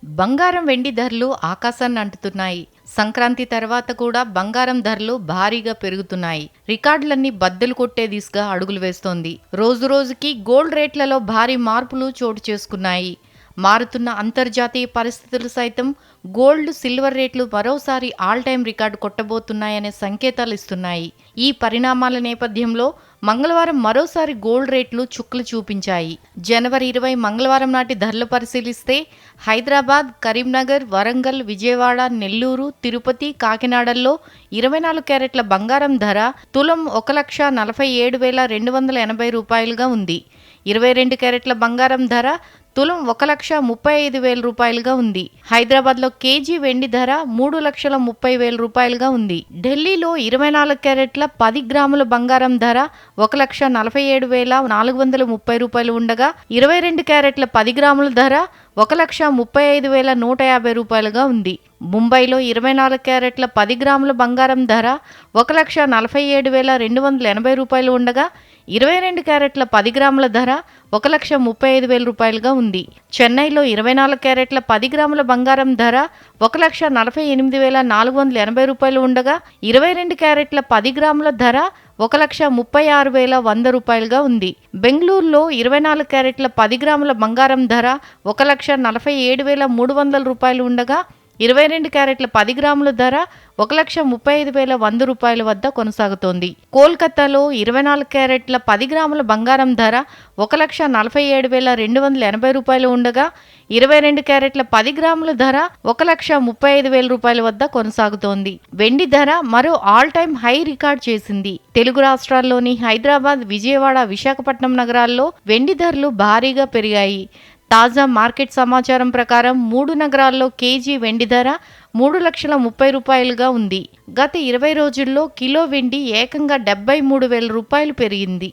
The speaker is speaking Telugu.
బంగారం వెండి ధరలు ఆకాశాన్ని అంటుతున్నాయి. సంక్రాంతి తర్వాత కూడా బంగారం ధరలు భారీగా పెరుగుతున్నాయి. రికార్డులన్నీ బద్దలు కొట్టే దిశగా అడుగులు వేస్తోంది. రోజురోజుకి గోల్డ్ రేట్లలో భారీ మార్పులు చోటు చేసుకున్నాయి. మారుతున్న అంతర్జాతీయ పరిస్థితులు సైతం గోల్డ్, సిల్వర్ రేట్లు మరోసారి ఆల్ టైమ్ రికార్డు కొట్టబోతున్నాయనే సంకేతాలు ఇస్తున్నాయి. ఈ పరిణామాల నేపథ్యంలో మంగళవారం మరోసారి గోల్డ్ రేట్లు చుక్కలు చూపించాయి. జనవరి 20 మంగళవారం నాటి ధరలు పరిశీలిస్తే హైదరాబాద్, కరీంనగర్, వరంగల్, విజయవాడ, నెల్లూరు, తిరుపతి, కాకినాడల్లో 24 క్యారెట్ల బంగారం ధర తులం 1,47,280 రూపాయలుగా ఉంది. 22 క్యారెట్ల బంగారం ధర తులం 1,35,000 రూపాయలుగా ఉంది. హైదరాబాద్లో కేజీ వెండి ధర 3,30,000 రూపాయలుగా ఉంది. ఢిల్లీలో 24 క్యారెట్ల 10 గ్రాముల బంగారం ధర 1,47,430 రూపాయలు ఉండగా 22 క్యారెట్ల 10 గ్రాముల ధర 1,35,150 రూపాయలుగా ఉంది. ముంబైలో 24 క్యారెట్ల 10 గ్రాముల బంగారం ధర 1,47,280 రూపాయలు ఉండగా 22 క్యారెట్ల 10 గ్రాముల ధర 1,35,000 రూపాయలుగా ఉంది. చెన్నైలో 24 క్యారెట్ల 10 గ్రాముల బంగారం ధర 1,48,480 రూపాయలు ఉండగా 22 క్యారెట్ల 10 గ్రాముల ధర 1,36,100 రూపాయలుగా ఉంది. బెంగళూరులో 24 క్యారెట్ల 10 గ్రాముల బంగారం ధర 1,47,300 రూపాయలు ఉండగా 22 క్యారెట్ల 10 గ్రాముల ధర 1,35,100 రూపాయల వద్ద కొనసాగుతోంది. కోల్కతాలో 24 క్యారెట్ల 10 గ్రాముల బంగారం ధర 1,47,280 రూపాయలు ఉండగా 22 క్యారెట్ల 10 గ్రాముల ధర 1,35,000 రూపాయల వద్ద కొనసాగుతోంది. వెండి ధర మరో ఆల్ టైమ్ హై రికార్డ్ చేసింది. తెలుగు రాష్ట్రాల్లోని హైదరాబాద్, విజయవాడ, విశాఖపట్నం నగరాల్లో వెండి ధరలు భారీగా పెరిగాయి. తాజా మార్కెట్ సమాచారం ప్రకారం 3 నగరాల్లో కేజీ వెండి ధర 3,30,000 రూపాయలుగా ఉంది. గత 20 రోజుల్లో కిలో వెండి ఏకంగా 73,000 రూపాయలు పెరిగింది.